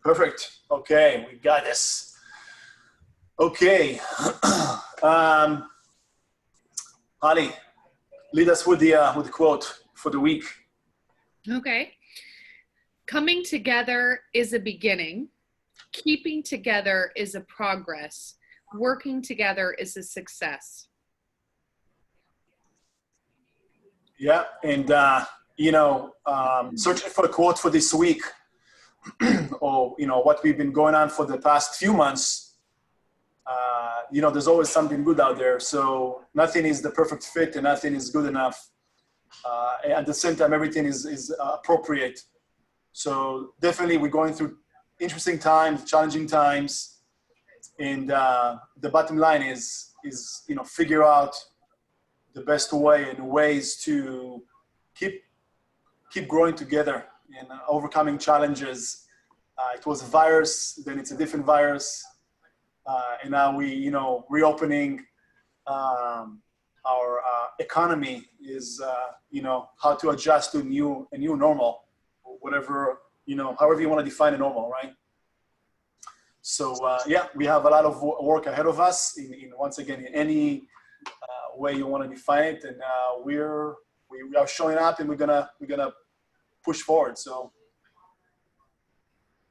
Perfect. Okay, we got this. Okay. Halley, lead us with the quote for the week. Okay. Coming together is a beginning. Keeping together is a progress. Working together is a success. Yeah, and searching for a quote for this week, or what we've been going on for the past few months. There's always something good out there. So nothing is the perfect fit, and nothing is good enough. At the same time, everything is appropriate. So definitely, we're going through interesting times, challenging times, and the bottom line is figure out the best way and ways to keep growing together and overcoming challenges. It was a virus, then it's a different virus, and now we reopening our economy is how to adjust to a new normal, whatever however you want to define a normal, right? So we have a lot of work ahead of us in once again in any way you want to define it, and we are showing up, and we're gonna push forward. So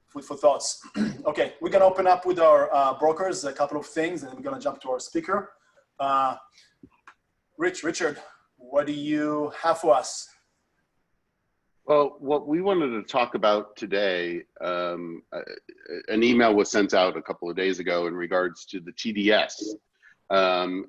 food for thoughts. Okay, we're gonna open up with our brokers a couple of things, and then we're gonna jump to our speaker. Richard, what do you have for us? Well, what we wanted to talk about today, an email was sent out a couple of days ago in regards to the TDS.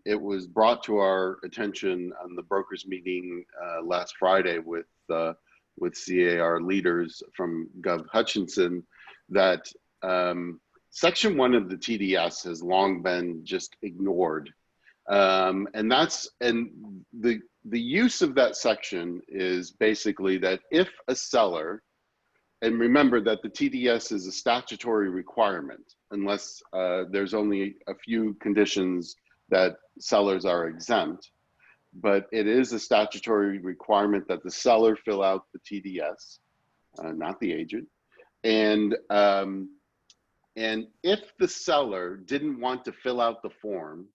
It was brought to our attention on the brokers meeting last Friday with CAR leaders from Gov Hutchinson that Section 1 of the TDS has long been just ignored. The use of that section is basically that if a seller, and remember that the TDS is a statutory requirement, unless there's only a few conditions that sellers are exempt, but it is a statutory requirement that the seller fill out the TDS, not the agent. And if the seller didn't want to fill out the form,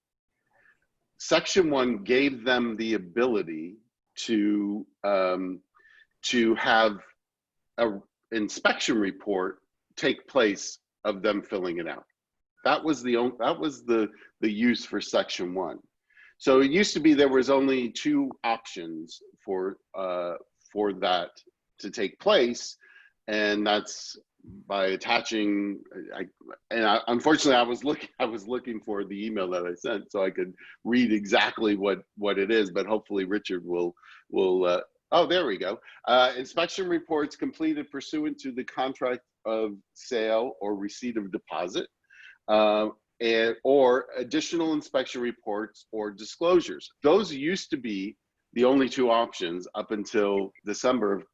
Section 1 gave them the ability to have an inspection report take place of them filling it out. That was the use for Section 1. So it used to be there was only two options for that to take place, and that's by attaching. Unfortunately, I was looking for the email that I sent so I could read exactly what it is. But hopefully, Richard will. Oh, there we go. Inspection reports completed pursuant to the contract of sale or receipt of deposit, or additional inspection reports or disclosures. Those used to be the only two options up until December of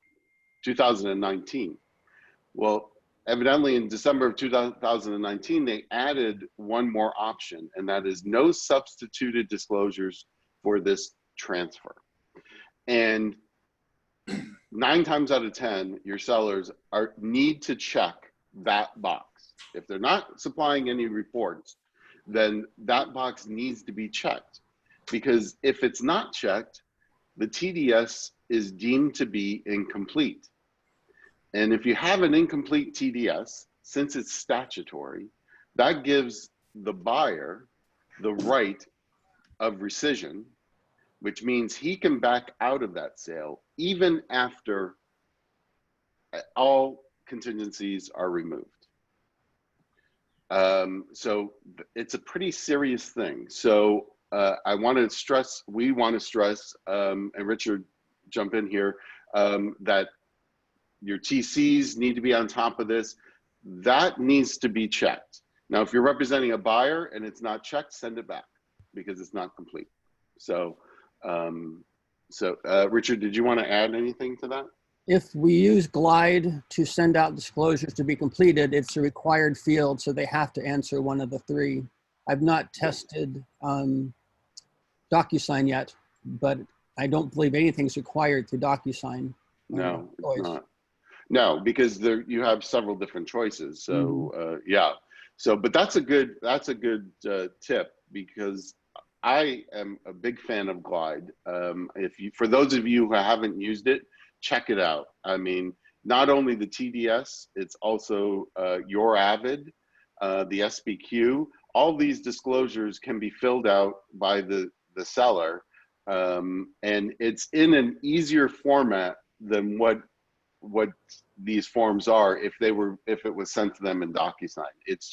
2019. Well, evidently in December of 2019, they added one more option, and that is no substituted disclosures for this transfer. And 9 times out of 10, your sellers need to check that box. If they're not supplying any reports, then that box needs to be checked, because if it's not checked, the TDS is deemed to be incomplete. And if you have an incomplete TDS, since it's statutory, that gives the buyer the right of rescission, which means he can back out of that sale even after all contingencies are removed. So it's a pretty serious thing. So we want to stress, and Richard, jump in here, that your TCs need to be on top of this. That needs to be checked. Now, if you're representing a buyer and it's not checked, send it back because it's not complete. So, Richard, did you want to add anything to that? If we use Glide to send out disclosures to be completed, it's a required field, so they have to answer one of the three. I've not tested DocuSign yet, but I don't believe anything's required through DocuSign. No, it's not. No, because there you have several different choices. So yeah. So, but that's a good tip, because I am a big fan of Glide. For those of you who haven't used it, check it out. I mean, not only the TDS, it's also your Avid, the SBQ. All these disclosures can be filled out by the seller, and it's in an easier format than what these forms are if it was sent to them in DocuSign. It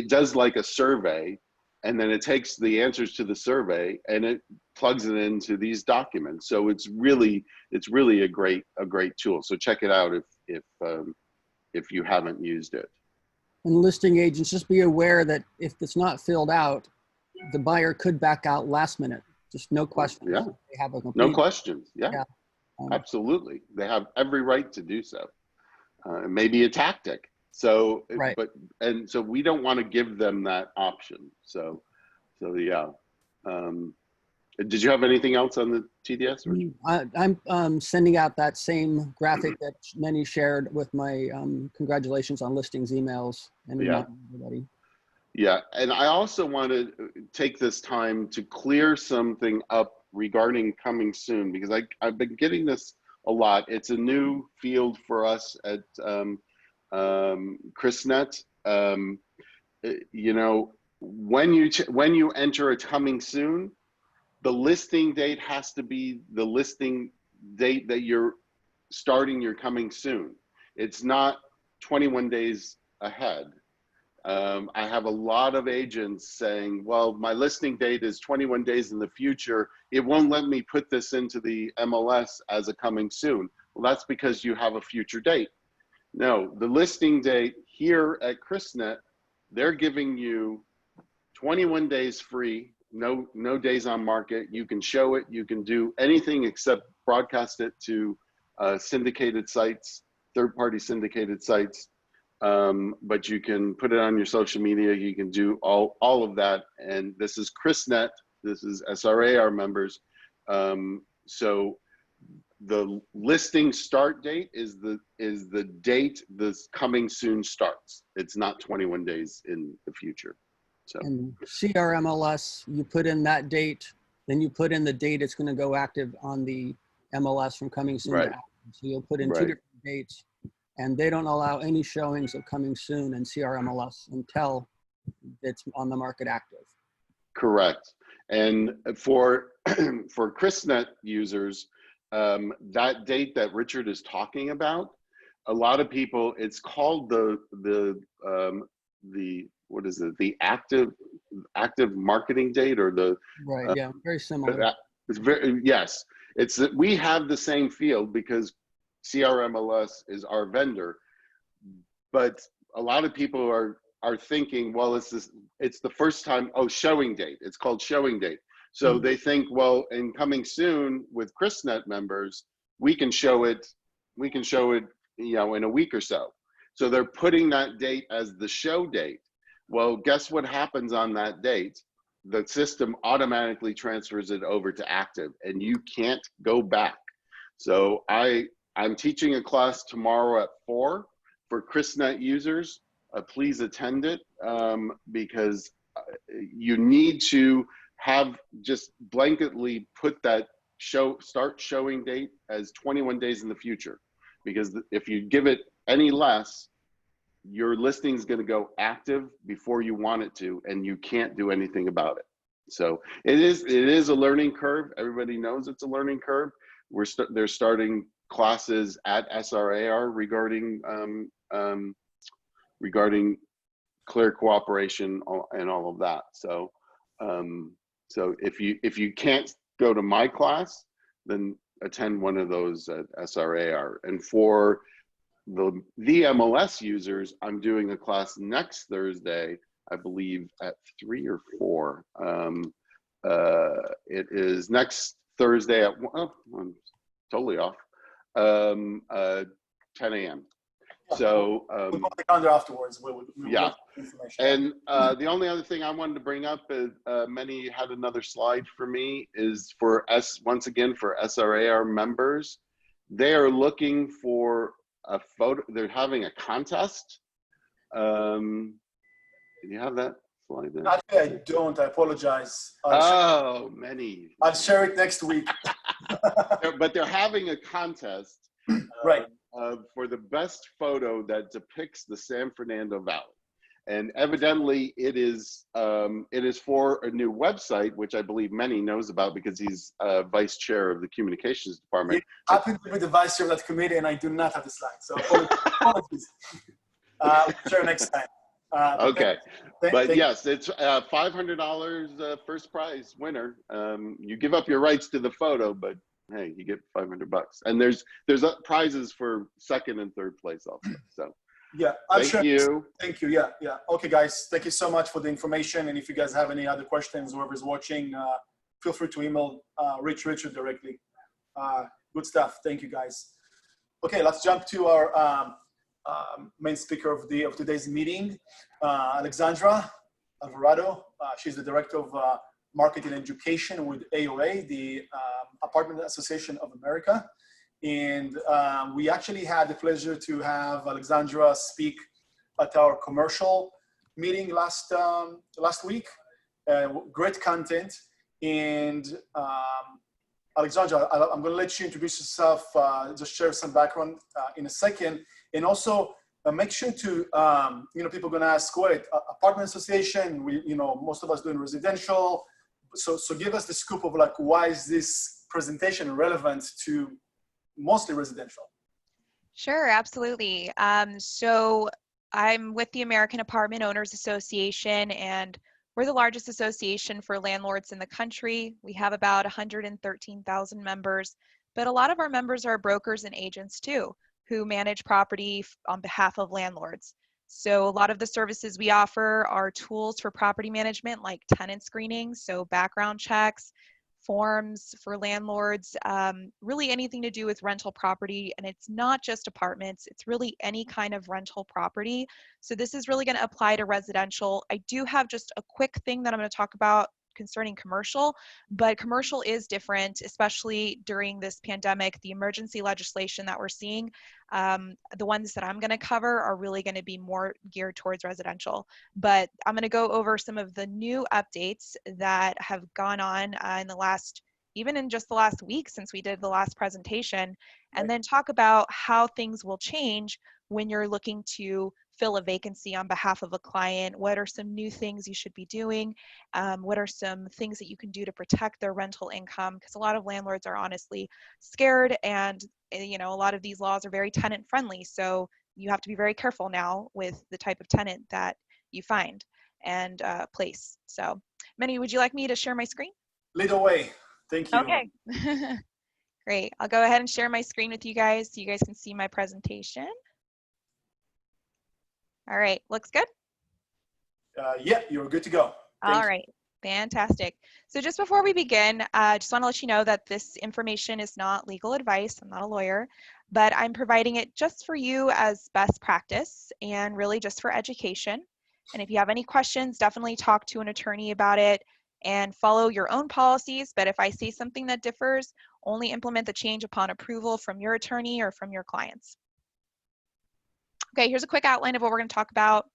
does like a survey, and then it takes the answers to the survey and it plugs it into these documents. So it's really a great tool. So check it out if you haven't used it. And listing agents, just be aware that if it's not filled out, the buyer could back out last minute. Just no questions. Yeah. They have a complete, No questions. Yeah. Yeah. Absolutely. They have every right to do so. It may be a tactic. So, Right. So we don't want to give them that option. So yeah. Did you have anything else on the TDS? I'm sending out that same graphic that Meny shared with my congratulations on listings emails and reminding everybody. Yeah, and I also want to take this time to clear something up regarding coming soon, because I've been getting this a lot. It's a new field for us at ChrisNet. You know, when you enter a coming soon, the listing date has to be the listing date that you're starting your coming soon. It's not 21 days ahead. I have a lot of agents saying, well, my listing date is 21 days in the future. It won't let me put this into the MLS as a coming soon. Well, that's because you have a future date. No, the listing date here at ChrisNet, they're giving you 21 days free, no days on market. You can show it, you can do anything except broadcast it to syndicated sites, third-party syndicated sites. But you can put it on your social media. You can do all of that. And this is ChrisNet. This is SRAR members. So the listing start date is the date this coming soon starts. It's not 21 days in the future. So. And CRMLS, you put in that date, then you put in the date it's going to go active on the MLS from coming soon to active. So you'll put in two different dates. And they don't allow any showings of coming soon in CRMLS until it's on the market active. Correct. And for ChrisNet users, that date that Richard is talking about, a lot of people, it's called the what is it? The active marketing date, or the right? Yeah, very similar. Yes. It's that we have the same field because CRMLS is our vendor, but a lot of people are thinking, well, it's the first time. Oh, showing date. It's called showing date. So they think, well, in coming soon with ChrisNet members, we can show it, you know, in a week or so. So they're putting that date as the show date. Well, guess what happens on that date? The system automatically transfers it over to active, and you can't go back. So I'm teaching a class tomorrow at 4 for ChrisNet users. Please attend it, because you need to have just blanketly put that start showing date as 21 days in the future, because if you give it any less, your listing is going to go active before you want it to, and you can't do anything about it. So it is a learning curve. Everybody knows it's a learning curve. They're starting classes at SRAR regarding clear cooperation and all of that. So so if you can't go to my class, then attend one of those at SRAR. And for the MLS users, I'm doing a class next Thursday, I believe at 3 or 4. It is next Thursday at, oh, I'm totally off, 10 a.m. So we'll put the calendar afterwards. We'll yeah. information. And the only other thing I wanted to bring up is Meny had another slide for me, is for once again for SRAR members. They are looking for a photo. They're having a contest. Do you have that slide there? Actually, I don't. I apologize. Oh, Meny. I'll share it next week. But they're having a contest Right. for the best photo that depicts the San Fernando Valley. And evidently it is for a new website, which I believe Meny knows about because he's vice chair of the communications department. I happen to be the vice chair of that committee, and I do not have the slide. So apologies. Share next time. Okay. Thank Yes, it's $500 first prize winner. You give up your rights to the photo, but hey, you get $500. And there's prizes for second and third place also. So yeah, I'm thank sure. you. Thank you. Yeah. Okay, guys. Thank you so much for the information. And if you guys have any other questions, whoever's watching, feel free to email Richard directly. Good stuff. Thank you, guys. Okay, let's jump to our main speaker of today's meeting, Alexandra Alvarado. She's the director of marketing and education with AOA, the Apartment Association of America. And we actually had the pleasure to have Alexandra speak at our commercial meeting last week. Great content. And Alexandra, I'm going to let you introduce yourself, just share some background in a second. And also make sure to, people are going to ask, what, apartment association, most of us doing residential. So give us the scoop of like, why is this presentation relevant to mostly residential? Sure, absolutely. So I'm with the American Apartment Owners Association, and we're the largest association for landlords in the country. We have about 113,000 members, but a lot of our members are brokers and agents too, who manage property on behalf of landlords. So a lot of the services we offer are tools for property management, like tenant screening, so background checks, forms for landlords, really anything to do with rental property. And it's not just apartments, it's really any kind of rental property. So this is really going to apply to residential. I do have just a quick thing that I'm going to talk about concerning commercial, but commercial is different, especially during this pandemic. The emergency legislation that we're seeing, the ones that I'm going to cover are really going to be more geared towards residential. But I'm going to go over some of the new updates that have gone on in just the last week since we did the last presentation, and then talk about how things will change when you're looking to fill a vacancy on behalf of a client. What are some new things you should be doing? What are some things that you can do to protect their rental income? Because a lot of landlords are honestly scared, and a lot of these laws are very tenant friendly. So you have to be very careful now with the type of tenant that you find and place. So Meny, would you like me to share my screen? Lead away. Thank you. Okay. Great. I'll go ahead and share my screen with you guys so you guys can see my presentation. All right, looks good? Yeah, you're good to go. All right, fantastic. So just before we begin, I just want to let you know that this information is not legal advice. I'm not a lawyer, but I'm providing it just for you as best practice and really just for education. And if you have any questions, definitely talk to an attorney about it and follow your own policies. But if I say something that differs, only implement the change upon approval from your attorney or from your clients. Okay, here's a quick outline of what we're going to talk about.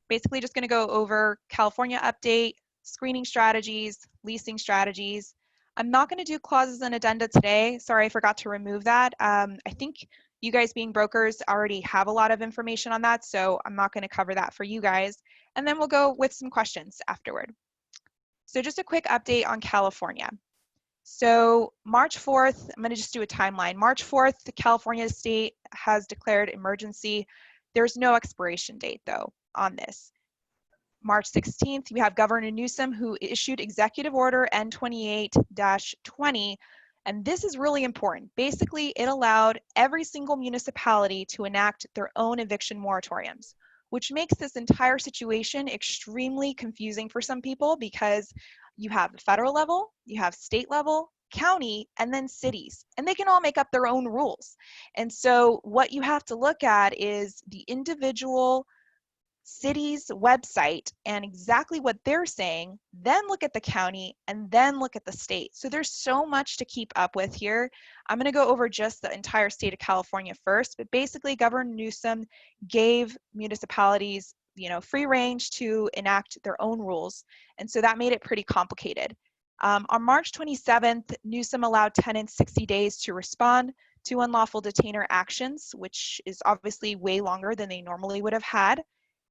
Basically just going to go over California update, screening strategies, leasing strategies. I'm not going to do clauses and addenda today. Sorry, I forgot to remove that. I think you guys being brokers already have a lot of information on that, so I'm not going to cover that for you guys. And then we'll go with some questions afterward. So just a quick update on California. So March 4th, I'm going to just do a timeline. March 4th, the California state has declared emergency. There's no expiration date, though, on this. March 16th, we have Governor Newsom, who issued Executive Order N28-20, and this is really important. Basically, it allowed every single municipality to enact their own eviction moratoriums, which makes this entire situation extremely confusing for some people because you have the federal level, you have state level, county, and then cities, and they can all make up their own rules. And so what you have to look at is the individual city's website and exactly what they're saying, then look at the county, and then look at the state. So there's so much to keep up with here. I'm going to go over just the entire state of California first, but basically Governor Newsom gave municipalities, free range to enact their own rules. And so that made it pretty complicated. On March 27th, Newsom allowed tenants 60 days to respond to unlawful detainer actions, which is obviously way longer than they normally would have had.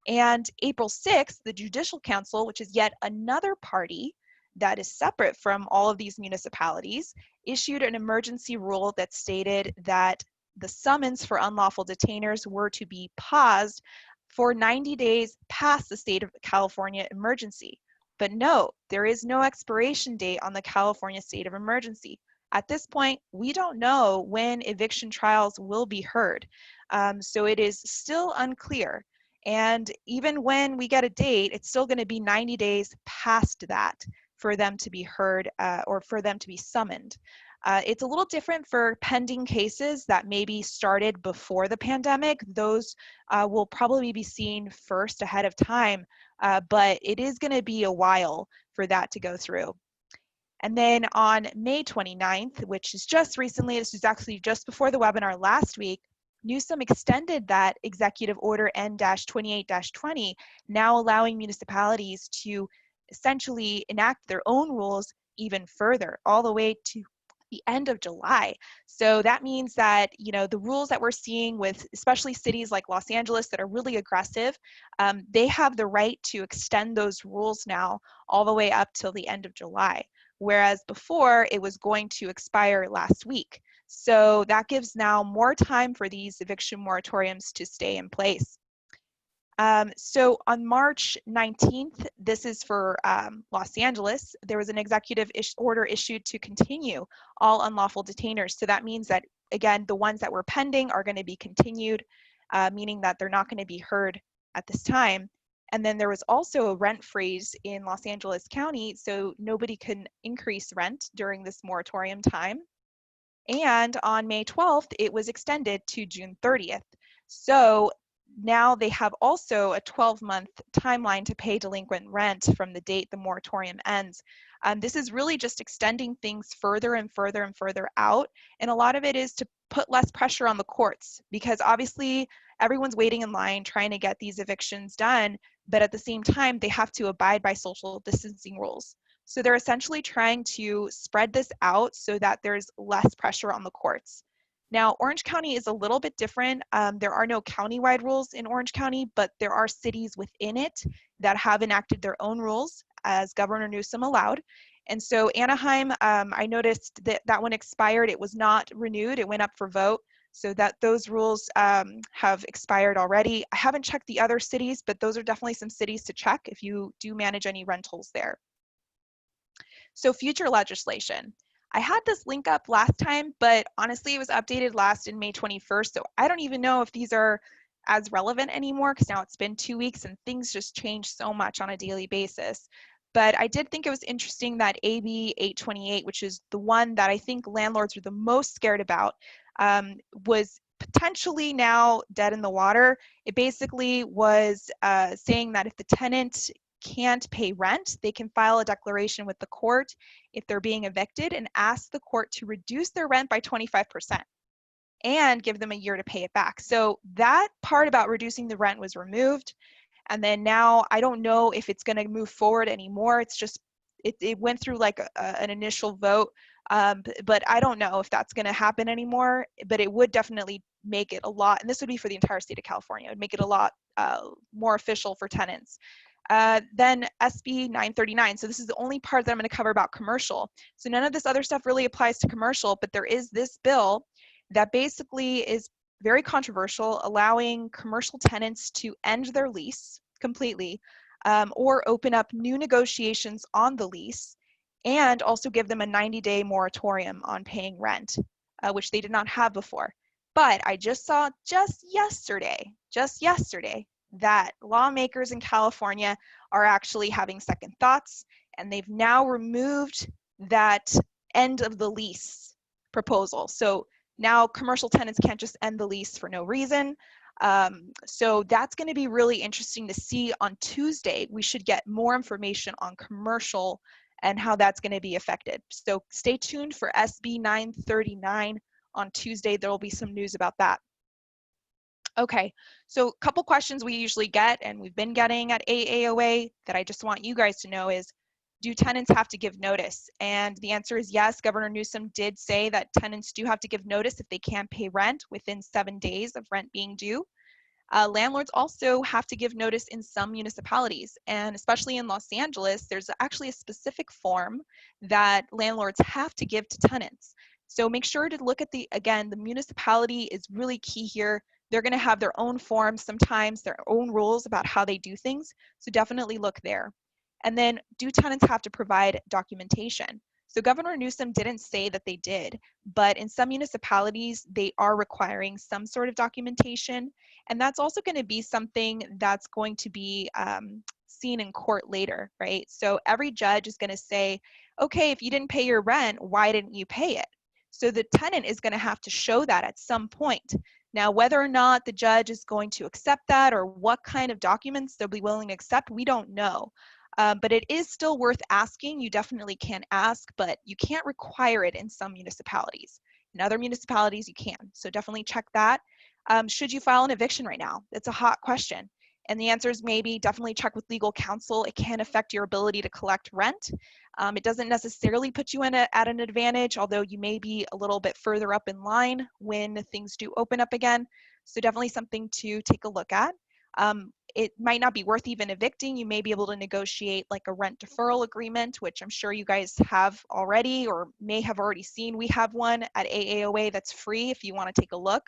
And April 6th, the Judicial Council, which is yet another party that is separate from all of these municipalities, issued an emergency rule that stated that the summons for unlawful detainers were to be paused for 90 days past the state of California emergency. But no, there is no expiration date on the California state of emergency. At this point, we don't know when eviction trials will be heard. So it is still unclear. And even when we get a date, it's still going to be 90 days past that for them to be heard or for them to be summoned. It's a little different for pending cases that maybe started before the pandemic. Those will probably be seen first ahead of time, but it is going to be a while for that to go through. And then on May 29th, which is just recently, this was actually just before the webinar last week, Newsom extended that Executive Order N-28-20, now allowing municipalities to essentially enact their own rules even further, all the way to the end of July. So that means that, the rules that we're seeing with especially cities like Los Angeles that are really aggressive, they have the right to extend those rules now all the way up till the end of July. Whereas before it was going to expire last week. So that gives now more time for these eviction moratoriums to stay in place. So on March 19th, this is for Los Angeles, there was an executive order issued to continue all unlawful detainers. So that means that, again, the ones that were pending are going to be continued, meaning that they're not going to be heard at this time. And then there was also a rent freeze in Los Angeles County, so nobody can increase rent during this moratorium time. And on May 12th, it was extended to June 30th. So now they have also a 12-month timeline to pay delinquent rent from the date the moratorium ends. This is really just extending things further and further and further out. And a lot of it is to put less pressure on the courts, because obviously everyone's waiting in line trying to get these evictions done, but at the same time, they have to abide by social distancing rules. So they're essentially trying to spread this out so that there's less pressure on the courts. Now, Orange County is a little bit different. There are no countywide rules in Orange County, but there are cities within it that have enacted their own rules, as Governor Newsom allowed. And so Anaheim, I noticed that that one expired. It was not renewed. It went up for vote. So that those rules have expired already. I haven't checked the other cities, but those are definitely some cities to check if you do manage any rentals there. So future legislation. I had this link up last time, but honestly, it was updated last in May 21st. So I don't even know if these are as relevant anymore, because now it's been 2 weeks and things just change so much on a daily basis. But I did think it was interesting that AB 828, which is the one that I think landlords are the most scared about, was potentially now dead in the water. It basically was saying that if the tenant can't pay rent, they can file a declaration with the court if they're being evicted and ask the court to reduce their rent by 25% and give them a year to pay it back. So that part about reducing the rent was removed. And then now I don't know if it's going to move forward anymore. It's just, it went through like an initial vote, but I don't know if that's going to happen anymore, but it would definitely make it a lot, and this would be for the entire state of California, it would make it a lot more official for tenants. Then SB 939. So this is the only part that I'm going to cover about commercial. So none of this other stuff really applies to commercial, but there is this bill that basically is very controversial, allowing commercial tenants to end their lease completely or open up new negotiations on the lease, and also give them a 90-day moratorium on paying rent, which they did not have before. But I just saw just yesterday, that lawmakers in California are actually having second thoughts, and they've now removed that end of the lease proposal. So Now, commercial tenants can't just end the lease for no reason. So that's going to be really interesting to see on Tuesday. We should get more information on commercial and how that's going to be affected. So stay tuned for SB 939 on Tuesday. There will be some news about that. Okay, so a couple questions we usually get and we've been getting at AAOA that I just want you guys to know is, do tenants have to give notice? And the answer is yes. Governor Newsom did say that tenants do have to give notice if they can't pay rent within 7 days of rent being due. Landlords also have to give notice in some municipalities, and especially in Los Angeles, there's actually a specific form that landlords have to give to tenants. So make sure to look at again, the municipality is really key here. They're going to have their own forms, sometimes their own rules about how they do things. So definitely look there. And then, do tenants have to provide documentation? So Governor Newsom didn't say that they did, but in some municipalities, they are requiring some sort of documentation. And that's also going to be something that's going to be seen in court later, right? So every judge is going to say, okay, if you didn't pay your rent, why didn't you pay it? So the tenant is going to have to show that at some point. Now, whether or not the judge is going to accept that or what kind of documents they'll be willing to accept, we don't know. But it is still worth asking. You definitely can ask, but you can't require it in some municipalities. In other municipalities, you can. So definitely check that. Should you file an eviction right now? It's a hot question. And the answer is maybe. Definitely check with legal counsel. It can affect your ability to collect rent. It doesn't necessarily put you at an advantage, although you may be a little bit further up in line when things do open up again. So definitely something to take a look at. It might not be worth even evicting. You may be able to negotiate like a rent deferral agreement, which I'm sure you guys have already or may have already seen. We have one at AAOA that's free if you want to take a look.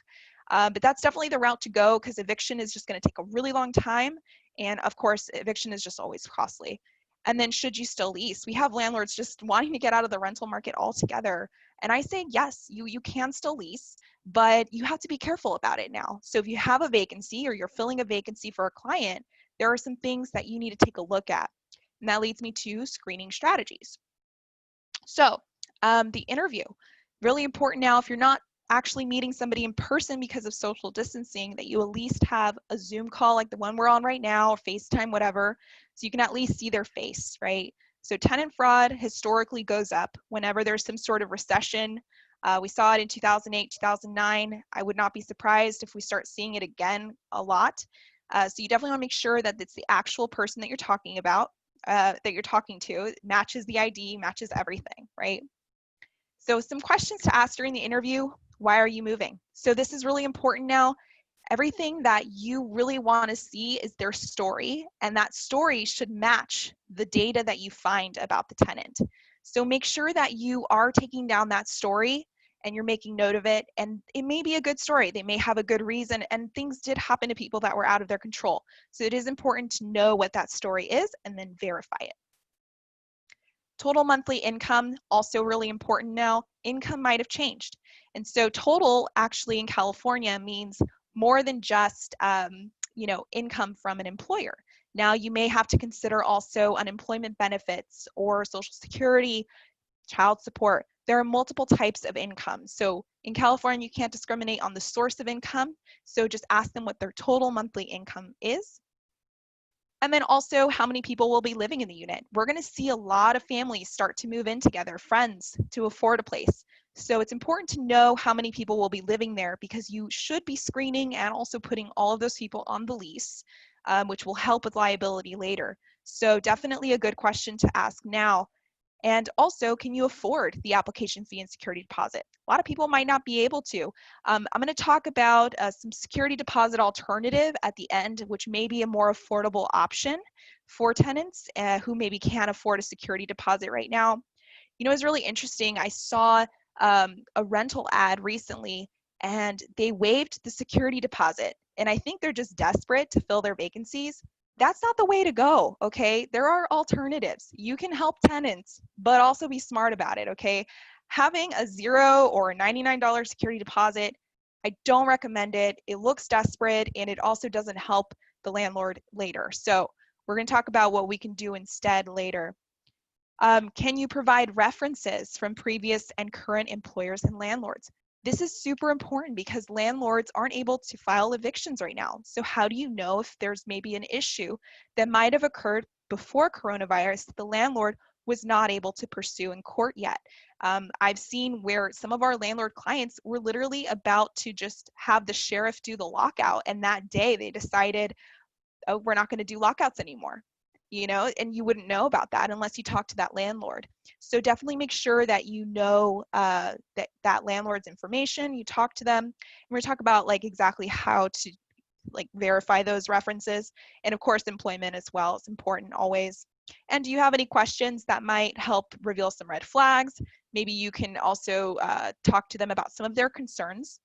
But that's definitely the route to go because eviction is just going to take a really long time. And of course, eviction is just always costly. And then should you still lease? We have landlords just wanting to get out of the rental market altogether. And I say, yes, you can still lease, but you have to be careful about it now. So if you have a vacancy or you're filling a vacancy for a client, there are some things that you need to take a look at. And that leads me to screening strategies. So the interview, really important now if you're not actually meeting somebody in person because of social distancing, that you at least have a Zoom call like the one we're on right now or FaceTime, whatever, so you can at least see their face, right? So tenant fraud historically goes up whenever there's some sort of recession. We saw it in 2008, 2009. I would not be surprised if we start seeing it again a lot. So you definitely want to make sure that it's the actual person that you're talking about, that you're talking to, matches the ID, matches everything, right? So some questions to ask during the interview. Why are you moving? So this is really important now. Everything that you really want to see is their story, and that story should match the data that you find about the tenant. So make sure that you are taking down that story and you're making note of it, and it may be a good story. They may have a good reason, and things did happen to people that were out of their control. So it is important to know what that story is and then verify it. Total monthly income, also really important now. Income might have changed. And so total actually in California means more than just income from an employer. Now you may have to consider also unemployment benefits or Social Security, child support. There are multiple types of income. So in California, you can't discriminate on the source of income. So just ask them what their total monthly income is. And then also how many people will be living in the unit. We're going to see a lot of families start to move in together, friends, to afford a place. So it's important to know how many people will be living there because you should be screening and also putting all of those people on the lease, which will help with liability later. So definitely a good question to ask now. And also, can you afford the application fee and security deposit? A lot of people might not be able to. I'm going to talk about some security deposit alternative at the end, which may be a more affordable option for tenants who maybe can't afford a security deposit right now. You know, it's really interesting. I saw a rental ad recently, and they waived the security deposit. And I think they're just desperate to fill their vacancies. That's not the way to go, okay? There are alternatives. You can help tenants, but also be smart about it, okay? Having a $0 or a $99 security deposit, I don't recommend it. It looks desperate, and it also doesn't help the landlord later. So we're gonna talk about what we can do instead later. Can you provide references from previous and current employers and landlords? This is super important because landlords aren't able to file evictions right now. So how do you know if there's maybe an issue that might have occurred before coronavirus that the landlord was not able to pursue in court yet? I've seen where some of our landlord clients were literally about to just have the sheriff do the lockout, and that day they decided, oh, we're not going to do lockouts anymore, and you wouldn't know about that unless you talk to that landlord. So definitely make sure that you know that landlord's information, you talk to them, and we're going to talk about like exactly how to like verify those references, and of course employment as well is important always. And do you have any questions that might help reveal some red flags? Maybe you can also talk to them about some of their concerns.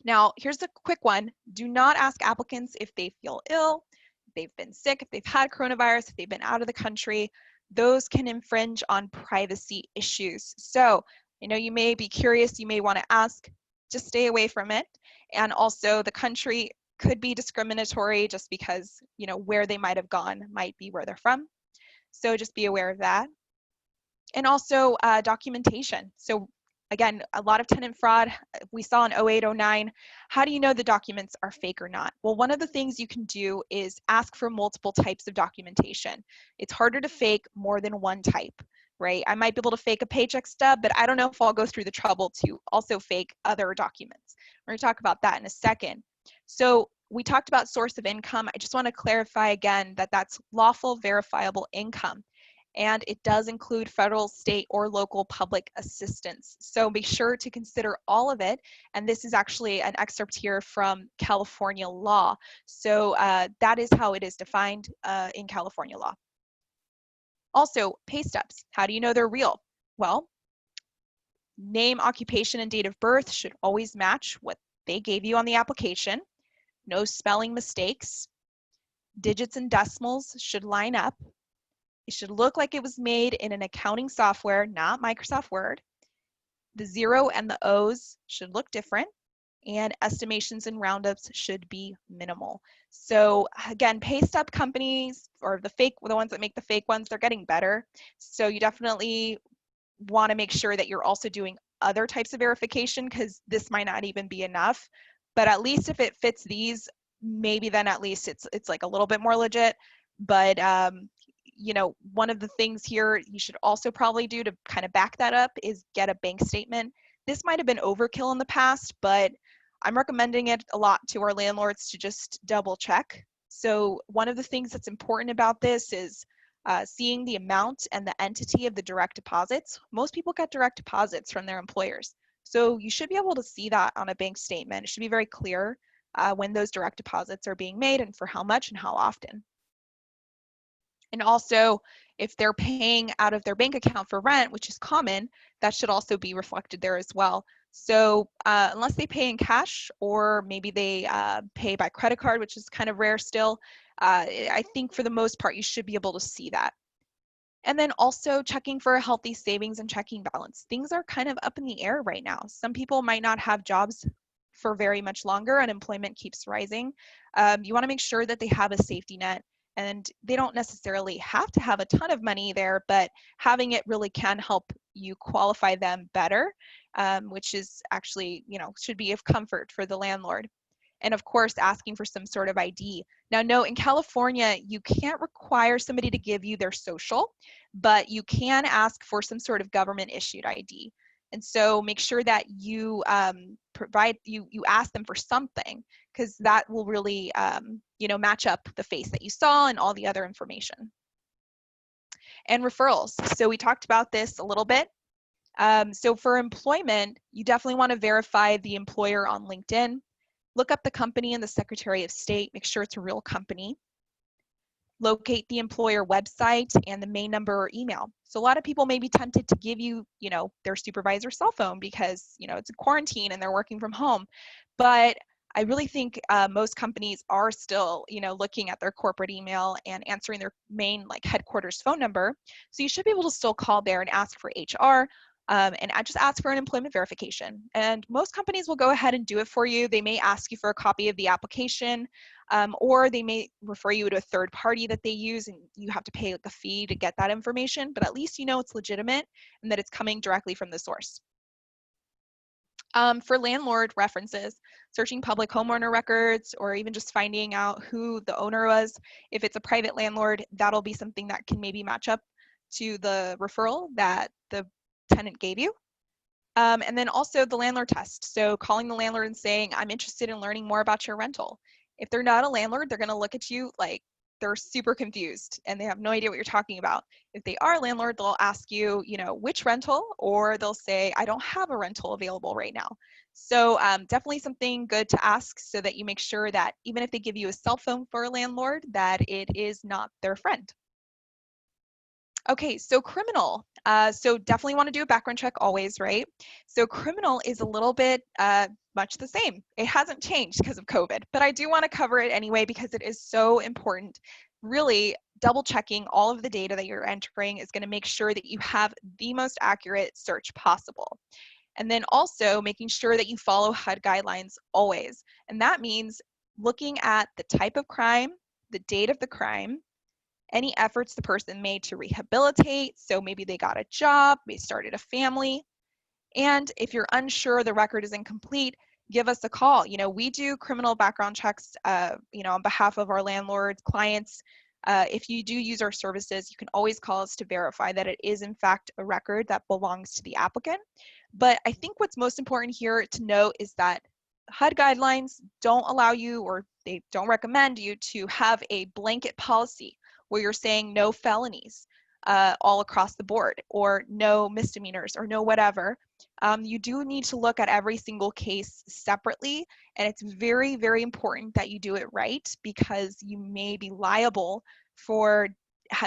Now, here's a quick one. Do not ask applicants if they feel ill, if they've been sick, if they've had coronavirus, if they've been out of the country. Those can infringe on privacy issues. So I know you may be curious, you may want to ask, just stay away from it. And also the country could be discriminatory just because, where they might have gone might be where they're from. So just be aware of that. And also documentation. So again, a lot of tenant fraud we saw in 08, 09. How do you know the documents are fake or not? Well, one of the things you can do is ask for multiple types of documentation. It's harder to fake more than one type, right? I might be able to fake a paycheck stub, but I don't know if I'll go through the trouble to also fake other documents. We're going to talk about that in a second. So we talked about source of income. I just want to clarify again that that's lawful, verifiable income. And it does include federal, state, or local public assistance. So be sure to consider all of it. And this is actually an excerpt here from California law. So that is how it is defined in California law. Also, pay stubs. How do you know they're real? Well, name, occupation, and date of birth should always match what they gave you on the application. No spelling mistakes. Digits and decimals should line up. It should look like it was made in an accounting software, not Microsoft Word. The 0 and the O's should look different, and estimations and roundups should be minimal. So again, pay stub companies, or the ones that make the fake ones, they're getting better. So you definitely want to make sure that you're also doing other types of verification, because this might not even be enough. But at least if it fits these, maybe then at least it's like a little bit more legit. But one of the things here you should also probably do to kind of back that up is get a bank statement. This might have been overkill in the past, but I'm recommending it a lot to our landlords to just double check. So one of the things that's important about this is seeing the amount and the entity of the direct deposits. Most people get direct deposits from their employers. So you should be able to see that on a bank statement. It should be very clear when those direct deposits are being made and for how much and how often. And also, if they're paying out of their bank account for rent, which is common, that should also be reflected there as well. So unless they pay in cash, or maybe they pay by credit card, which is kind of rare still, I think for the most part, you should be able to see that. And then also checking for a healthy savings and checking balance. Things are kind of up in the air right now. Some people might not have jobs for very much longer. Unemployment keeps rising. You want to make sure that they have a safety net. And they don't necessarily have to have a ton of money there, but having it really can help you qualify them better, which is actually, should be of comfort for the landlord. And of course, asking for some sort of ID. Now, no, in California, you can't require somebody to give you their social, but you can ask for some sort of government issued ID. And so make sure that you you ask them for something, because that will really, match up the face that you saw and all the other information. And referrals. So we talked about this a little bit. So for employment, you definitely want to verify the employer on LinkedIn. Look up the company and the Secretary of State. Make sure it's a real company. Locate the employer website and the main number or email. So a lot of people may be tempted to give you, their supervisor's cell phone because, it's a quarantine and they're working from home. But I really think most companies are still, looking at their corporate email and answering their main headquarters phone number. So you should be able to still call there and ask for HR. And I just ask for an employment verification. And most companies will go ahead and do it for you. They may ask you for a copy of the application, or they may refer you to a third party that they use, and you have to pay a fee to get that information. But at least you know it's legitimate and that it's coming directly from the source. For landlord references, searching public homeowner records, or even just finding out who the owner was. If it's a private landlord, that'll be something that can maybe match up to the referral that the tenant gave you. And then also the landlord test. So calling the landlord and saying, I'm interested in learning more about your rental. If they're not a landlord, they're going to look at you like they're super confused and they have no idea what you're talking about. If they are a landlord, they'll ask you, which rental, or they'll say, I don't have a rental available right now. So definitely something good to ask so that you make sure that even if they give you a cell phone for a landlord, that it is not their friend. Okay, so criminal. So definitely want to do a background check always, right? So criminal is a little bit much the same. It hasn't changed because of COVID, but I do want to cover it anyway because it is so important. Really, double checking all of the data that you're entering is going to make sure that you have the most accurate search possible. And then also making sure that you follow HUD guidelines always. And that means looking at the type of crime, the date of the crime, any efforts the person made to rehabilitate. So maybe they got a job, they started a family. And if you're unsure the record is incomplete, give us a call. We do criminal background checks, on behalf of our landlords, clients. If you do use our services, you can always call us to verify that it is in fact a record that belongs to the applicant. But I think what's most important here to note is that HUD guidelines don't allow you, or they don't recommend you to have a blanket policy where you're saying no felonies all across the board, or no misdemeanors, or no whatever. You do need to look at every single case separately, and it's very, very important that you do it right, because you may be liable for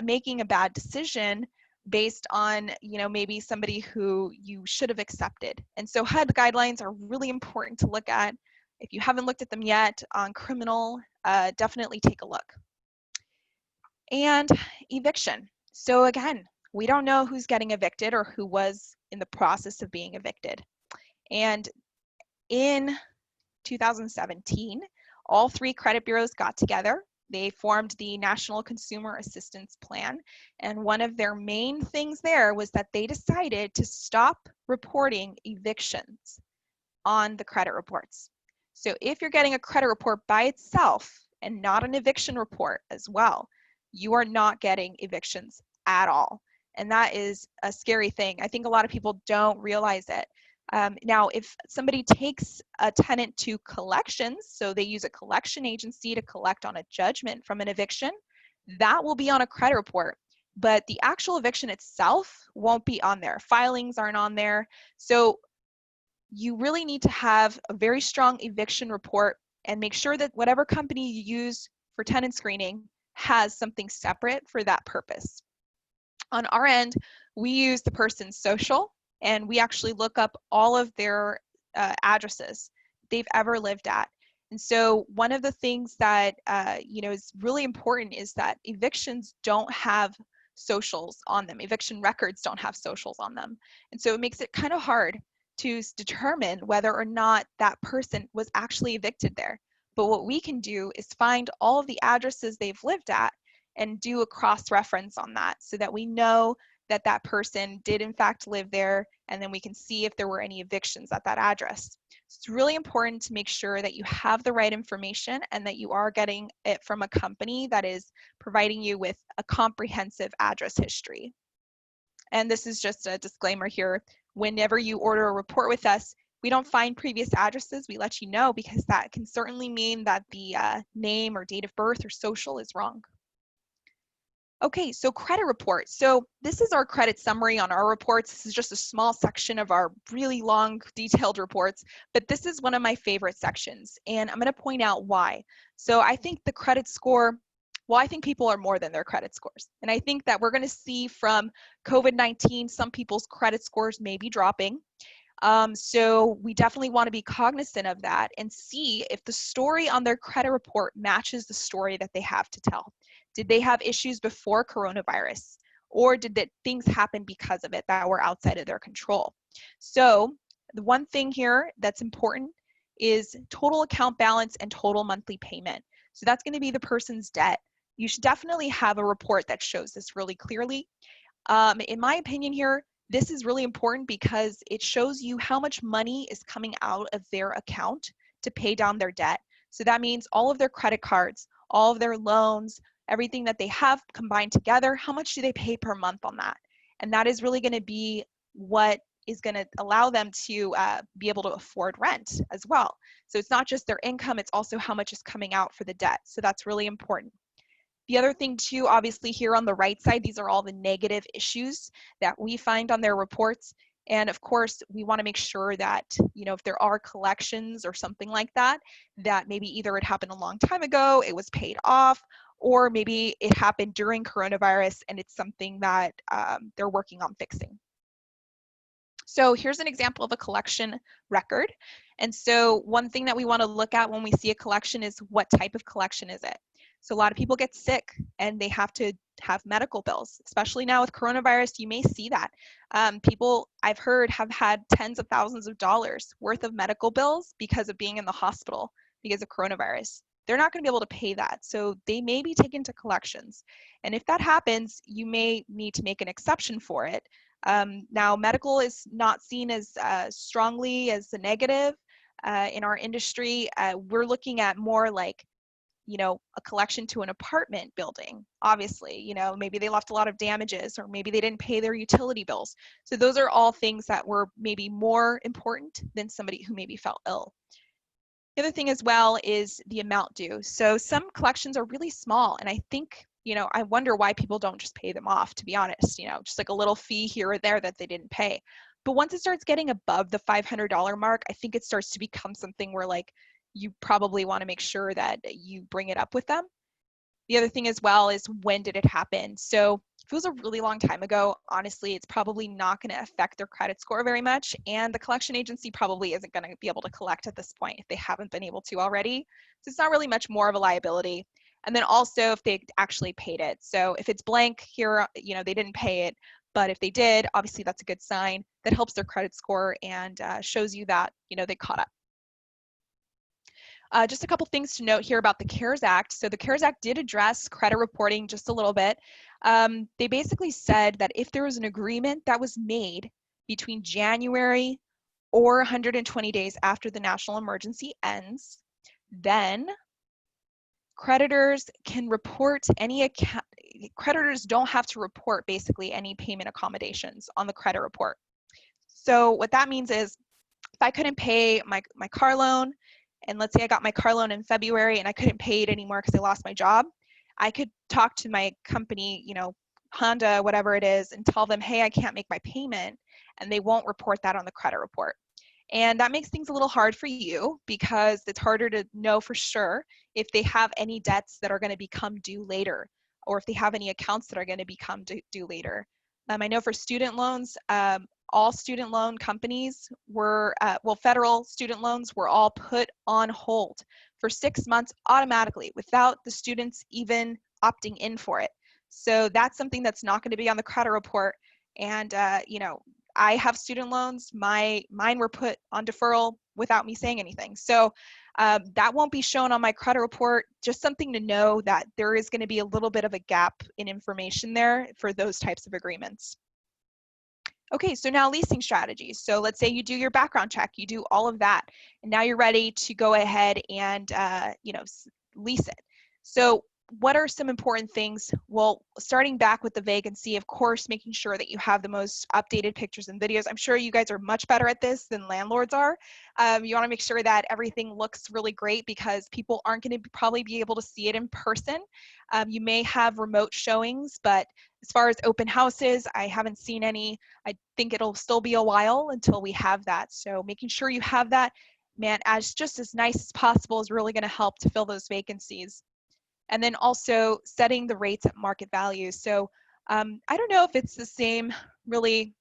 making a bad decision based on, maybe somebody who you should have accepted. And so HUD guidelines are really important to look at. If you haven't looked at them yet on criminal, definitely take a look. And eviction. So again, we don't know who's getting evicted or who was in the process of being evicted. And in 2017, all three credit bureaus got together. They formed the National Consumer Assistance Plan. And one of their main things there was that they decided to stop reporting evictions on the credit reports. So if you're getting a credit report by itself and not an eviction report as well, you are not getting evictions at all. And that is a scary thing. I think a lot of people don't realize it. Now, if somebody takes a tenant to collections, so they use a collection agency to collect on a judgment from an eviction, that will be on a credit report. But the actual eviction itself won't be on there. Filings aren't on there. So you really need to have a very strong eviction report and make sure that whatever company you use for tenant screening has something separate for that purpose. On our end, we use the person's social, and we actually look up all of their addresses they've ever lived at. And so one of the things that is really important is that evictions don't have socials on them. Eviction records don't have socials on them. And so it makes it kind of hard to determine whether or not that person was actually evicted there. But what we can do is find all of the addresses they've lived at and do a cross-reference on that so that we know that that person did in fact live there, and then we can see if there were any evictions at that address. So it's really important to make sure that you have the right information and that you are getting it from a company that is providing you with a comprehensive address history. And this is just a disclaimer here. Whenever you order a report with us, we don't find previous addresses. We let you know because that can certainly mean that the name or date of birth or social is wrong. Okay, so credit report. So this is our credit summary on our reports. This is just a small section of our really long, detailed reports, but this is one of my favorite sections, and I'm gonna point out why. So I think the credit score, well, I think people are more than their credit scores. And I think that we're gonna see from COVID-19, some people's credit scores may be dropping. So we definitely wanna be cognizant of that and see if the story on their credit report matches the story that they have to tell. Did they have issues before coronavirus? Or did things happen because of it that were outside of their control? So the one thing here that's important is total account balance and total monthly payment. So that's going to be the person's debt. You should definitely have a report that shows this really clearly. In my opinion here, This is really important because it shows you how much money is coming out of their account to pay down their debt. So that means all of their credit cards, all of their loans, everything that they have combined together, how much do they pay per month on that? And that is really going to be what is going to allow them to be able to afford rent as well. So it's not just their income, it's also how much is coming out for the debt. So that's really important. The other thing too, obviously here on the right side, these are all the negative issues that we find on their reports. And of course, we want to make sure that, you know, if there are collections or something like that, that maybe either it happened a long time ago, it was paid off, or maybe it happened during coronavirus and it's something that they're working on fixing. So here's an example of a collection record. And so one thing that we want to look at when we see a collection is what type of collection is it? So a lot of people get sick and they have to have medical bills, especially now with coronavirus. You may see that. People I've heard have had tens of thousands of dollars worth of medical bills because of being in the hospital because of coronavirus. They're not going to be able to pay that. So they may be taken to collections. And if that happens, you may need to make an exception for it. Now, medical is not seen as strongly as a negative in our industry. We're looking at more like, you know, a collection to an apartment building, obviously, you know, maybe they left a lot of damages or maybe they didn't pay their utility bills. So those are all things that were maybe more important than somebody who maybe felt ill. The other thing as well is the amount due. So some collections are really small, and I think, you know, I wonder why people don't just pay them off, to be honest, you know, just like a little fee here or there that they didn't pay. But once it starts getting above the $500 mark, I think it starts to become something where like you probably want to make sure that you bring it up with them. The other thing as well is when did it happen? So if it was a really long time ago, honestly, it's probably not going to affect their credit score very much. And the collection agency probably isn't going to be able to collect at this point if they haven't been able to already. So it's not really much more of a liability. And then also if they actually paid it. So if it's blank here, you know, they didn't pay it. But if they did, obviously that's a good sign. That helps their credit score and shows you that, you know, they caught up. Just a couple things to note here about the CARES Act. So the CARES Act did address credit reporting just a little bit. They basically said that if there was an agreement that was made between January or 120 days after the national emergency ends, then creditors can report any account. Creditors don't have to report basically any payment accommodations on the credit report. So what that means is if I couldn't pay my car loan, and let's say I got my car loan in February and I couldn't pay it anymore because I lost my job, I could talk to my company, you know, Honda, whatever it is, and tell them, hey, I can't make my payment, and they won't report that on the credit report. And that makes things a little hard for you because it's harder to know for sure if they have any debts that are going to become due later, or if they have any accounts that are going to become due later. I know for student loans, all student loan companies were, well, federal student loans were all put on hold for 6 months automatically without the students even opting in for it. So that's something that's not going to be on the credit report. And, you know, I have student loans. Mine were put on deferral without me saying anything. So that won't be shown on my credit report. Just something to know that there is going to be a little bit of a gap in information there for those types of agreements. Okay, so now leasing strategies. So let's say you do your background check, you do all of that, and now you're ready to go ahead and you know, lease it. So what are some important things? Well, starting back with the vacancy, of course, making sure that you have the most updated pictures and videos. I'm sure you guys are much better at this than landlords are. You want to make sure that everything looks really great because people aren't going to probably be able to see it in person. You may have remote showings, but as far as open houses, I haven't seen any. I think it'll still be a while until we have that. So making sure you have that, man, just as nice as possible is really going to help to fill those vacancies. And then also setting the rates at market value. So I don't know if it's the same really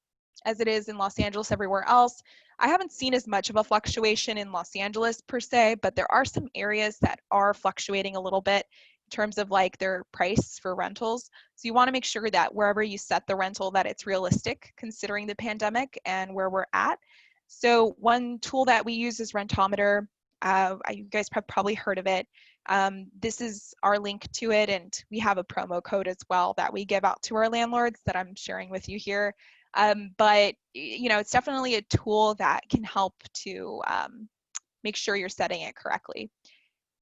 as it is in Los Angeles everywhere else. I haven't seen as much of a fluctuation in Los Angeles per se, but there are some areas that are fluctuating a little bit in terms of like their price for rentals. So you want to make sure that wherever you set the rental that it's realistic considering the pandemic and where we're at. So one tool that we use is Rentometer. You guys have probably heard of it. This is our link to it, and we have a promo code as well that we give out to our landlords that I'm sharing with you here. But it's definitely a tool that can help to make sure you're setting it correctly.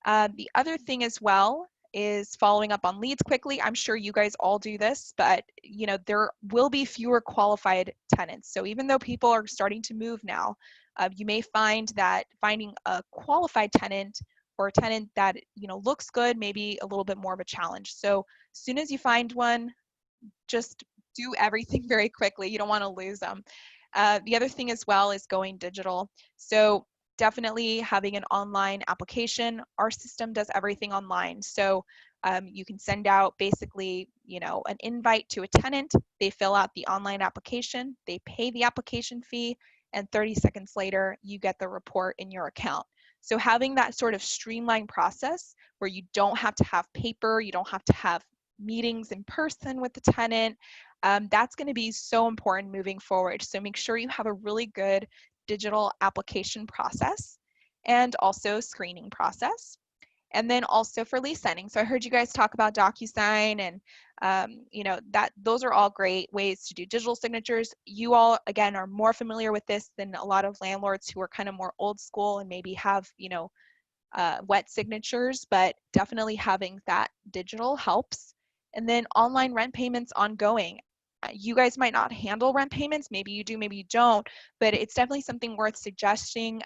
The other thing as well is following up on leads quickly. I'm sure you guys all do this, but there will be fewer qualified tenants. So even though people are starting to move now, you may find that finding a qualified tenant or a tenant that looks good may be a little bit more of a challenge. So as soon as you find one, just do everything very quickly. You don't want to lose them. The other thing as well is going digital. So definitely having an online application. Our system does everything online. So you can send out basically, an invite to a tenant. They fill out the online application, they pay the application fee, and 30 seconds later, you get the report in your account. So having that sort of streamlined process where you don't have to have paper, you don't have to have meetings in person with the tenant, that's going to be so important moving forward. So make sure you have a really good digital application process and also screening process. And then also for lease signing. So I heard you guys talk about DocuSign and those are all great ways to do digital signatures. You all, again, are more familiar with this than a lot of landlords who are kind of more old school and maybe have, wet signatures, but definitely having that digital helps. And then online rent payments ongoing. You guys might not handle rent payments. Maybe you do, maybe you don't, but it's definitely something worth suggesting.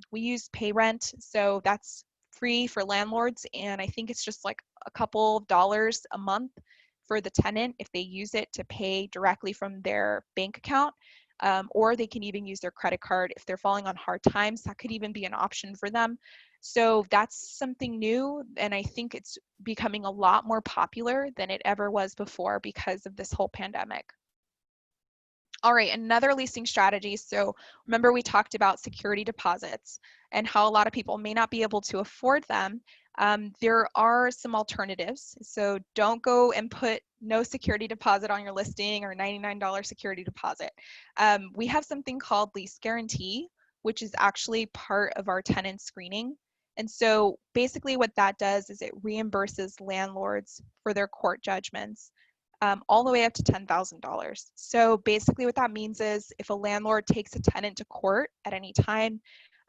We use PayRent, so that's free for landlords, and I think it's just like a couple of dollars a month for the tenant if they use it to pay directly from their bank account, or they can even use their credit card if they're falling on hard times. That could even be an option for them. So that's something new, and I think it's becoming a lot more popular than it ever was before because of this whole pandemic. All right, another leasing strategy. So remember we talked about security deposits and how a lot of people may not be able to afford them. There are some alternatives. So don't go and put no security deposit on your listing or $99 security deposit. We have something called LeaseGuarantee, which is actually part of our tenant screening. And so basically what that does is it reimburses landlords for their court judgments all the way up to $10,000. So basically what that means is if a landlord takes a tenant to court at any time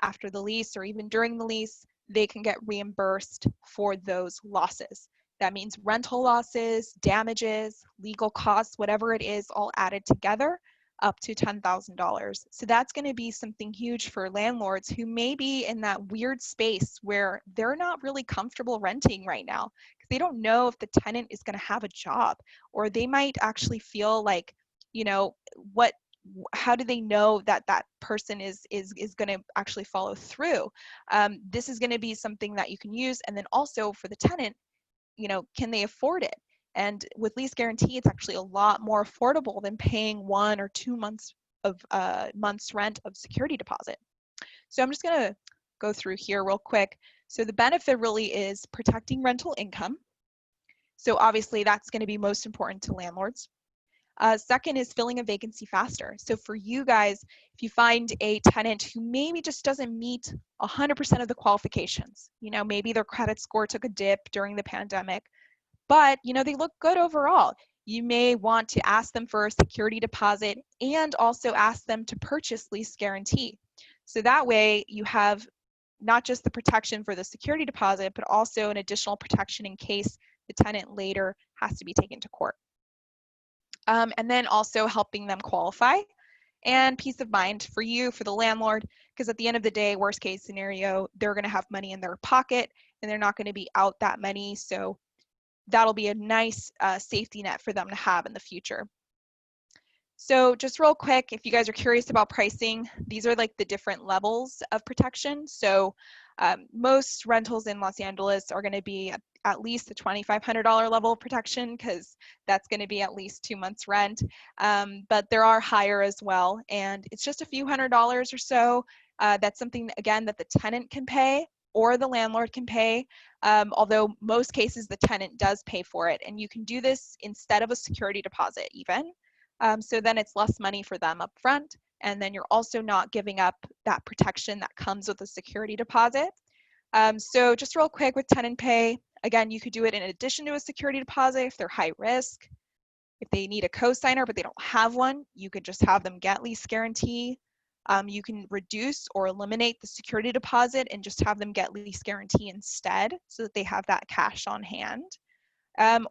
after the lease or even during the lease, they can get reimbursed for those losses. That means rental losses, damages, legal costs, whatever it is, all added together, up to $10,000. So that's going to be something huge for landlords who may be in that weird space where they're not really comfortable renting right now because they don't know if the tenant is going to have a job, or they might actually feel like, how do they know that that person is going to actually follow through? This is going to be something that you can use. And then also for the tenant, can they afford it? And with LeaseGuarantee, it's actually a lot more affordable than paying 1 or 2 months of months rent of security deposit. So I'm just going to go through here real quick. So the benefit really is protecting rental income. So obviously that's going to be most important to landlords. Second is filling a vacancy faster. So for you guys, if you find a tenant who maybe just doesn't meet 100% of the qualifications, maybe their credit score took a dip during the pandemic, but they look good overall, you may want to ask them for a security deposit and also ask them to purchase LeaseGuarantee. So that way you have not just the protection for the security deposit, but also an additional protection in case the tenant later has to be taken to court. And then also helping them qualify and peace of mind for you, for the landlord, because at the end of the day, worst case scenario, they're going to have money in their pocket and they're not going to be out that money. So that'll be a nice safety net for them to have in the future. So just real quick, if you guys are curious about pricing, these are like the different levels of protection. So most rentals in Los Angeles are going to be at least the $2,500 level of protection because that's going to be at least 2 months rent. But there are higher as well, and it's just a few $100s or so. That's something, again, that the tenant can pay or the landlord can pay, although most cases the tenant does pay for it. And you can do this instead of a security deposit even. So then it's less money for them up front, and then you're also not giving up that protection that comes with a security deposit. So just real quick with tenant pay, again, you could do it in addition to a security deposit if they're high risk. If they need a co-signer but they don't have one, you could just have them get lease guarantee. You can reduce or eliminate the security deposit and just have them get lease guarantee instead so that they have that cash on hand.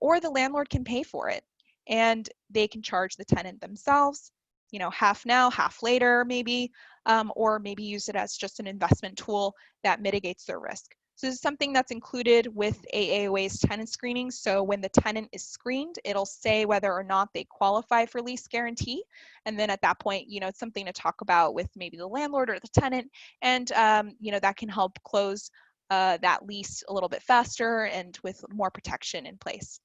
Or the landlord can pay for it and they can charge the tenant themselves, half now, half later maybe, or maybe use it as just an investment tool that mitigates their risk. So this is something that's included with AAOA's tenant screening. So when the tenant is screened, it'll say whether or not they qualify for lease guarantee. And then at that point, it's something to talk about with maybe the landlord or the tenant. And, that can help close that lease a little bit faster and with more protection in place.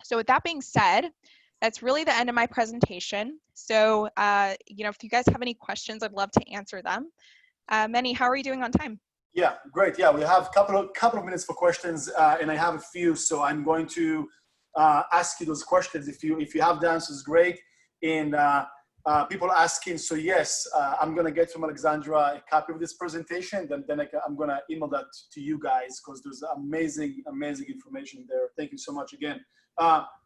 So with that being said, that's really the end of my presentation. So, if you guys have any questions, I'd love to answer them. Meny, how are you doing on time? Yeah, great. Yeah, we have a couple of minutes for questions, and I have a few, so I'm going to ask you those questions. If you have the answers, great. And people asking, so yes, I'm going to get from Alexandra a copy of this presentation. Then I'm going to email that to you guys because there's amazing information there. Thank you so much again.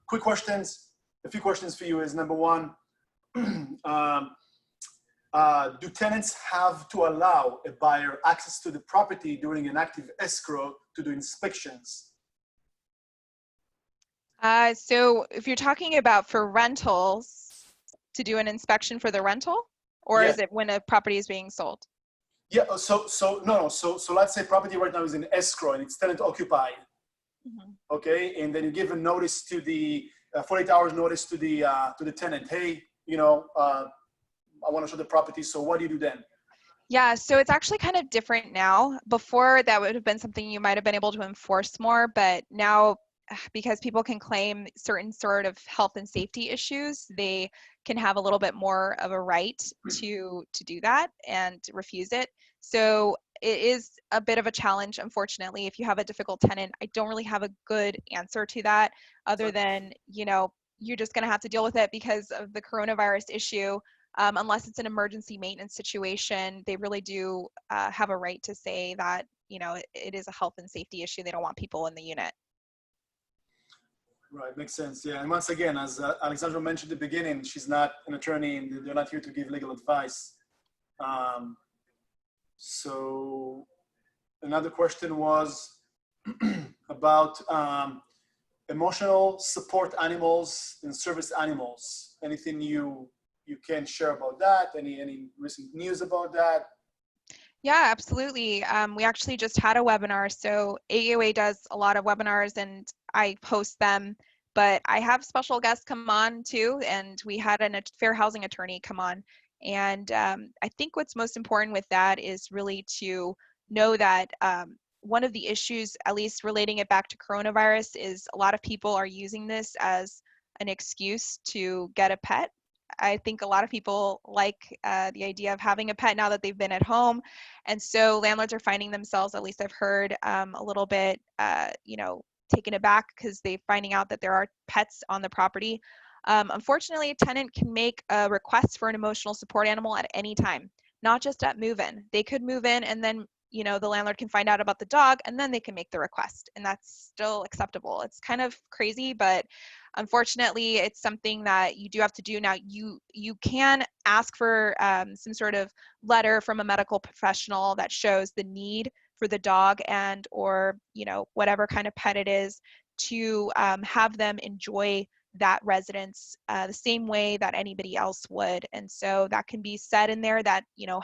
Quick questions. A few questions for you is number one. Do tenants have to allow a buyer access to the property during an active escrow to do inspections? So if you're talking about for rentals, to do an inspection for the rental, or Yeah. is it when a property is being sold? Yeah, so let's say property right now is in escrow and it's tenant occupied. Mm-hmm. Okay, and then you give a notice to the 48 hours notice to the tenant. Hey, I want to show the property. So what do you do then? Yeah, so it's actually kind of different now. Before, that would have been something you might have been able to enforce more, but now, because people can claim certain sort of health and safety issues, they can have a little bit more of a right to do that and refuse it. So it is a bit of a challenge, unfortunately. If you have a difficult tenant, I don't really have a good answer to that other than, you're just going to have to deal with it because of the coronavirus issue. Unless it's an emergency maintenance situation, they really do have a right to say that, it is a health and safety issue. They don't want people in the unit. Right, makes sense. Yeah, and once again, as Alexandra mentioned at the beginning, she's not an attorney and they're not here to give legal advice. So another question was about emotional support animals and service animals. Anything you can share about that? Any recent news about that? Yeah, absolutely. We actually just had a webinar. So AAOA does a lot of webinars and I post them, but I have special guests come on too. And we had a fair housing attorney come on. And I think what's most important with that is really to know that one of the issues, at least relating it back to coronavirus, is a lot of people are using this as an excuse to get a pet. I think a lot of people like the idea of having a pet now that they've been at home. And so landlords are finding themselves, at least I've heard, a little bit, taken aback because they're finding out that there are pets on the property. Unfortunately, a tenant can make a request for an emotional support animal at any time, not just at move-in. They could move in and then the landlord can find out about the dog and then they can make the request, and that's still acceptable. It's kind of crazy, but unfortunately it's something that you do have to do. Now you can ask for some sort of letter from a medical professional that shows the need for the dog and or whatever kind of pet it is to have them enjoy that residence the same way that anybody else would. And so that can be said in there that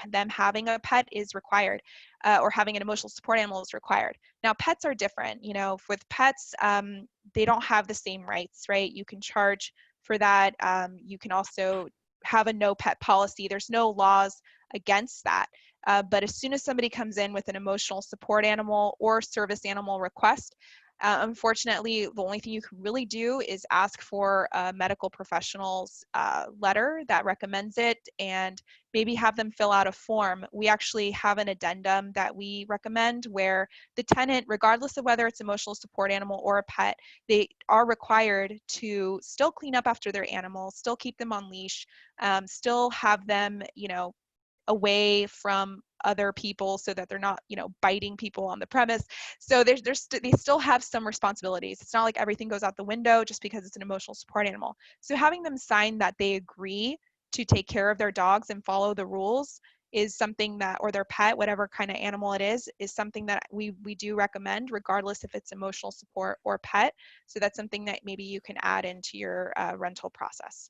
them having a pet is required, or having an emotional support animal is required. Now pets are different. With pets, they don't have the same rights, right? You can charge for that. You can also have a no pet policy. There's no laws against that. But as soon as somebody comes in with an emotional support animal or service animal request, unfortunately, the only thing you can really do is ask for a medical professional's letter that recommends it and maybe have them fill out a form. We actually have an addendum that we recommend where the tenant, regardless of whether it's emotional support animal or a pet, they are required to still clean up after their animals, still keep them on leash, still have them, away from other people so that they're not, you know, biting people on the premise. So they still have some responsibilities. It's not like everything goes out the window just because it's an emotional support animal. So having them sign that they agree to take care of their dogs and follow the rules is something that, or their pet, whatever kind of animal it is something that we do recommend, regardless if it's emotional support or pet. So that's something that maybe you can add into your rental process.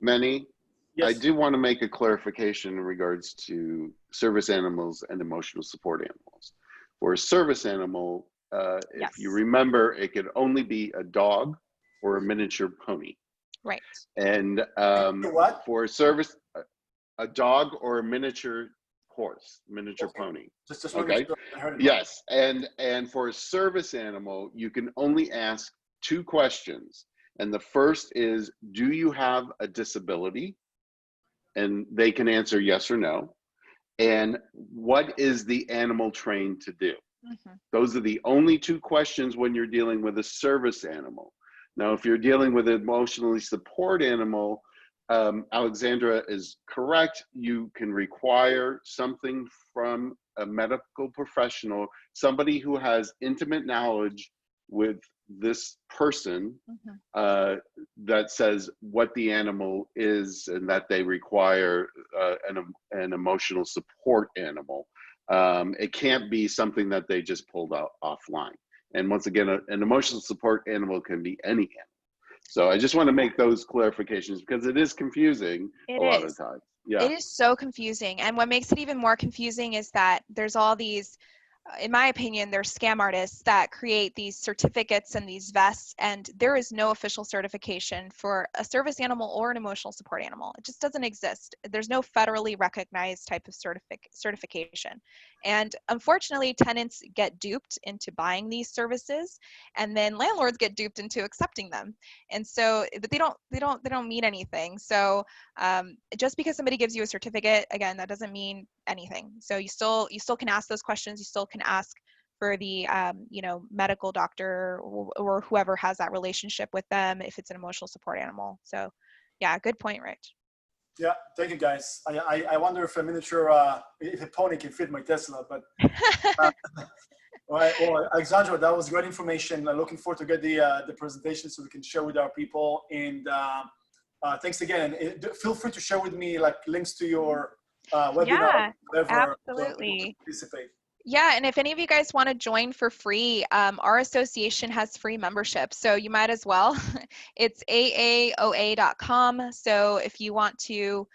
Meny, Yes. I do want to make a clarification in regards to service animals and emotional support animals. For a service animal, if you remember, it could only be a dog or a miniature pony. Right. And What? for a service, a dog or a miniature horse, miniature pony. Just Okay. sure I heard it. Yes, and for a service animal, you can only ask 2 questions. And the first is, do you have a disability? And they can answer yes or no. And what is the animal trained to do? Mm-hmm. Those are the only 2 questions when you're dealing with a service animal. Now, if you're dealing with an emotionally support animal, Alexandra is correct. You can require something from a medical professional, somebody who has intimate knowledge with this person, that says what the animal is and that they require an emotional support animal. It can't be something that they just pulled out offline. And once again, an emotional support animal can be any animal. So I just want to make those clarifications because it is confusing a lot of times. Yeah. It is so confusing. And what makes it even more confusing is that there's all these, in my opinion, they're scam artists that create these certificates and these vests, and there is no official certification for a service animal or an emotional support animal. It just doesn't exist. There's no federally recognized type of certification. And unfortunately, tenants get duped into buying these services, and then landlords get duped into accepting them. And so, but they don't mean anything. So just because somebody gives you a certificate, again, that doesn't mean anything. So you still can ask those questions. You still can ask for the you know, medical doctor or whoever has that relationship with them if it's an emotional support animal. So yeah, good point, Rich. Yeah, thank you guys. I wonder if a miniature, if a pony can fit my Tesla, but well, Alexandra, that was great information. I'm looking forward to get the presentation so we can share with our people. And thanks again. Feel free to share with me like links to your webinar, Yeah, whatever, absolutely. to participate. Yeah, and if any of you guys want to join for free, our association has free membership, so you might as well. It's aaoa.com. So if you want to,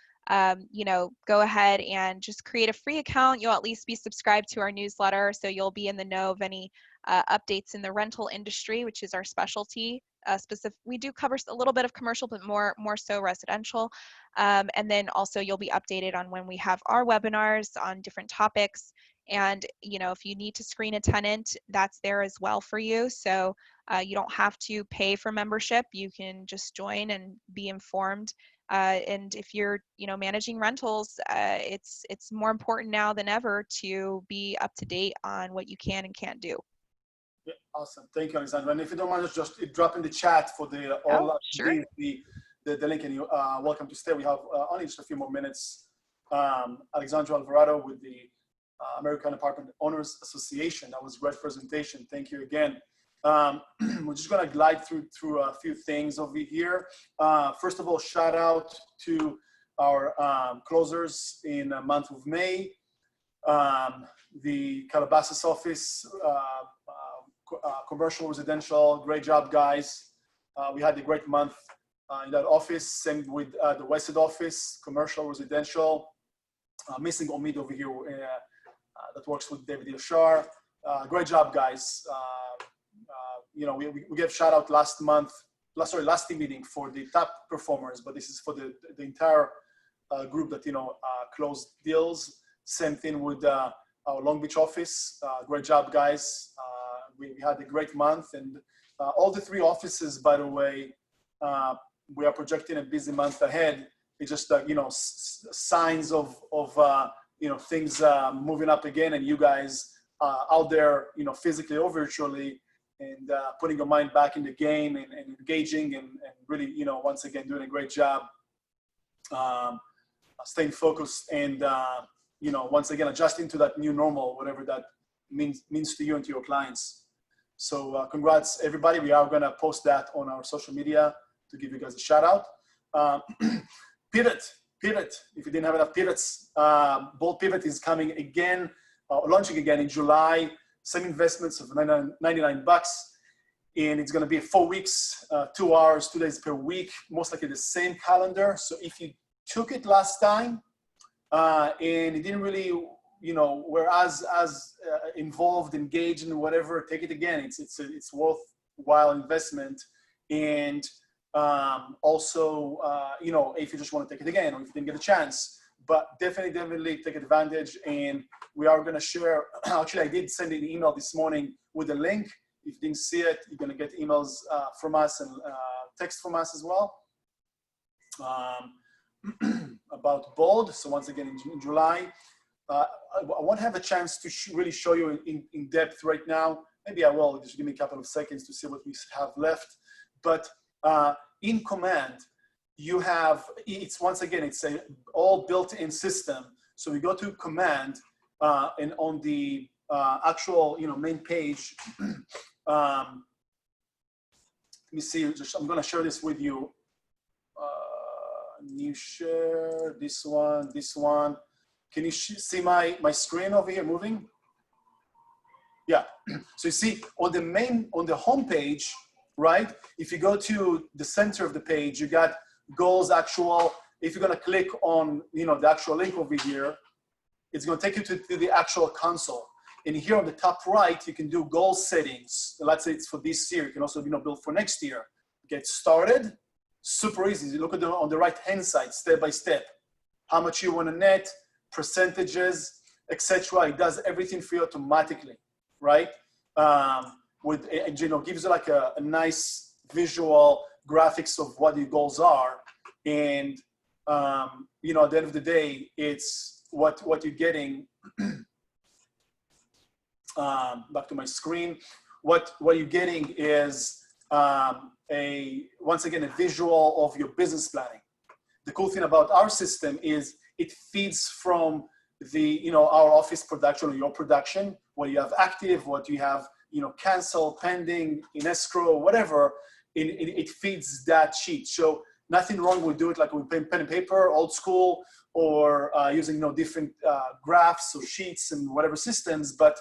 you know, go ahead and just create a free account, you'll at least be subscribed to our newsletter, so you'll be in the know of any updates in the rental industry, which is our specialty. We do cover a little bit of commercial, but more so residential. And then also you'll be updated on when we have our webinars on different topics. And, you know, if you need to screen a tenant, that's there as well for you. So you don't have to pay for membership. You can just join and be informed. And if you're, you know, managing rentals, it's more important now than ever to be up to date on what you can and can't do. Yeah, awesome. Thank you, Alexandra. And if you don't mind, just drop in the chat for the Sure. the link, and you welcome to stay. We have only just a few more minutes. Alexandra Alvarado with the American Apartment Owners Association. That was a great presentation. Thank you again. We're just going to glide through a few things over here. First of all, shout out to our closers in the month of May. The Calabasas office, commercial, residential, great job, guys. We had a great month in that office. Same with the Westside office, commercial, residential. Missing Omid over here that works with David Yashar. Great job, guys. You know, we gave shout out last team meeting for the top performers, but this is for the entire group that, you know, closed deals. Same thing with our Long Beach office. Great job, guys. We had a great month, and all the 3 offices, by the way, we are projecting a busy month ahead. It's just you know, signs of you know, things moving up again, and you guys out there, you know, physically or virtually, and putting your mind back in the game and engaging and really, you know, once again doing a great job, staying focused and once again, adjusting to that new normal, whatever that means to you and to your clients. So congrats, everybody. We are going to post that on our social media to give you guys a shout out. Pivot. If you didn't have enough pivots, Bold Pivot is coming again, launching again in July. Same investments of $99. And it's going to be 4 weeks, 2 hours, 2 days per week, most likely the same calendar. So if you took it last time and it didn't really, were as involved, engaged in whatever, take it again. It's worthwhile investment. And also, if you just want to take it again, or if you didn't get a chance, but definitely take advantage. And we are going to share, actually I did send an email this morning with a link. If you didn't see it, you're going to get emails from us and text from us as well about Bold. So once again, in July, I won't have a chance to really show you in depth right now. Maybe I will, just give me a couple of seconds to see what we have left. But in Command, you have, it's once again, it's a all built-in system. So we go to Command and on the actual main page, let me see, I'm going to share this with you. New share, this one. Can you see my screen over here moving? Yeah. So you see on the home page, right? If you go to the center of the page, you got goals actual. If you're going to click on the actual link over here, it's going to take you to the actual console. And here on the top right, you can do goal settings. Let's say it's for this year. You can also build for next year. Get started. Super easy. You look at on the right-hand side, step by step. How much you want to net, percentages, etc. It does everything for you automatically, right? Gives you like a nice visual graphics of what your goals are. And, at the end of the day, it's what you're getting. Back to my screen. What you're getting is once again a visual of your business planning. The cool thing about our system is it feeds from our office production or your production, what you have active, what you have cancel, pending, in escrow, whatever. It feeds that sheet. So nothing wrong with do it like with pen and paper, old school, or using different graphs or sheets and whatever systems, but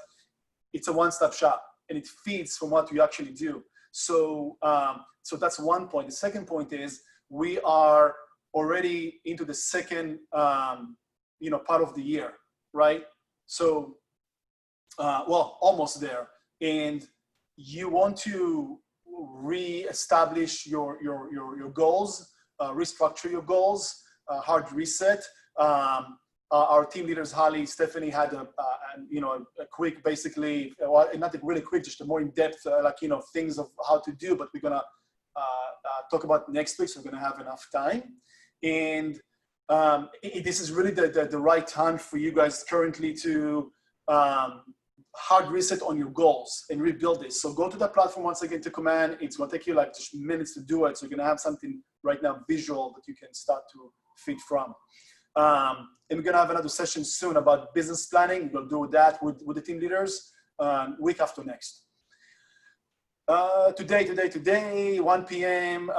it's a one-stop shop and it feeds from what we actually do. So that's one point. The second point is we are already into the second, part of the year, right? So, almost there. And you want to re-establish your goals, restructure your goals, hard reset. Our team leaders, Halley, Stephanie, had a quick, basically, not really quick, just a more in-depth, things of how to do, but we're gonna talk about next week, so we're gonna have enough time. And this is really the right time for you guys currently to hard reset on your goals and rebuild this. So go to that platform once again to Command. It's gonna take you like just minutes to do it. So you're gonna have something right now visual that you can start to feed from. And we're gonna have another session soon about business planning. We'll do that with the team leaders week after next. Today, 1 p.m.,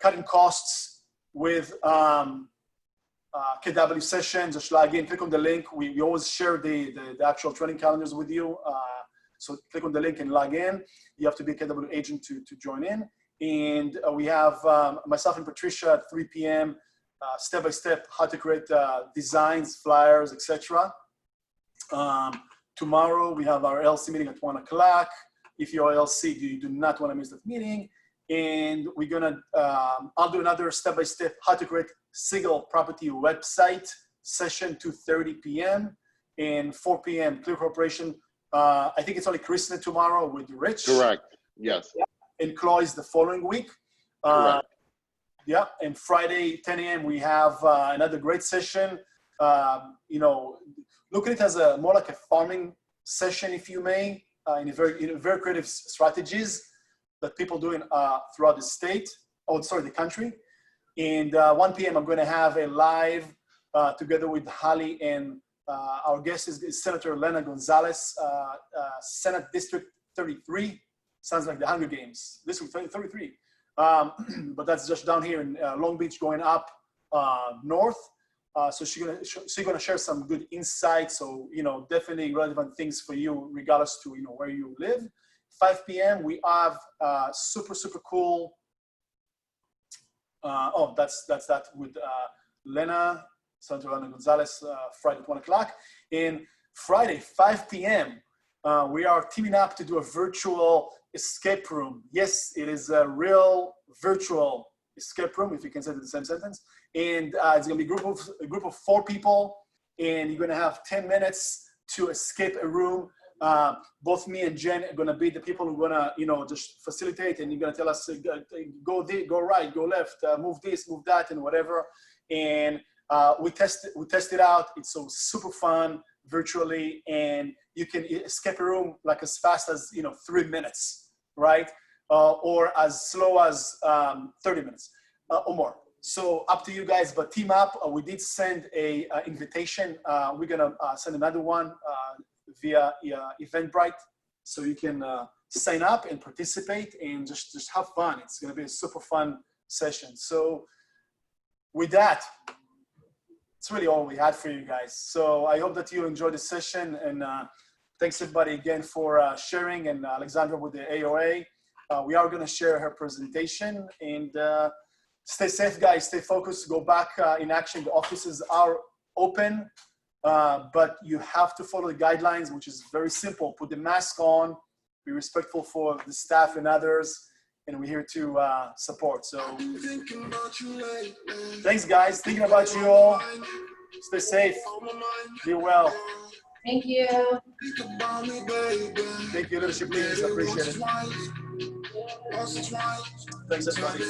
cutting costs with KW session. Just log in, click on the link. We always share the actual training calendars with you. So click on the link and log in. You have to be a KW agent to join in. And we have myself and Patricia at 3 p.m., step-by-step how to create designs, flyers, etc. Tomorrow we have our LC meeting at 1 o'clock. If you're LC, you do not want to miss that meeting. And we're gonna, I'll do another step-by-step how to create single property website session 2:30 p.m. and 4 p.m. Clear Corporation. I think it's only Kristen tomorrow with Rich. Correct. Yes. And Chloe's the following week. Correct. Yeah, and Friday, 10 a.m. we have another great session. Look at it as more like a farming session, if you may, in very creative strategies that people doing throughout the state. The country. And 1 p.m. I'm going to have a live together with Halley, and our guest is Senator Lena Gonzalez, Senate District 33. Sounds like the Hunger Games. District 33. But that's just down here in Long Beach, going up north. So she's gonna share some good insights. So definitely relevant things for you, regardless to where you live. 5 p.m. we have super cool. That's that with Lena, Senator Lena Gonzalez, Friday at 1 o'clock. And Friday 5 p.m. We are teaming up to do a virtual escape room. Yes, it is a real virtual escape room, if you can say it in the same sentence. And it's gonna be a group of 4 people, and you're gonna have 10 minutes to escape a room. Both me and Jen are gonna be the people who are gonna, just facilitate, and you're gonna tell us go right, go left, move this, move that, and whatever. And we test it out. It's so super fun virtually, and you can escape a room like as fast as 3 minutes, right? Or as slow as 30 minutes or more. So up to you guys, but team up. We did send a invitation. We're gonna send another one via Eventbrite, so you can sign up and participate and just have fun. It's gonna be a super fun session. So with that, it's really all we had for you guys. So I hope that you enjoyed the session, and thanks everybody again for sharing, and Alexandra with the AOA. We are gonna share her presentation, and stay safe, guys, stay focused, go back in action. The offices are open, but you have to follow the guidelines, which is very simple. Put the mask on, be respectful for the staff and others, and we're here to support. So thanks, guys. Thinking about you all. Stay safe. Be well. Thank you. Thank you, leadership teams. I appreciate it. Thanks, everybody.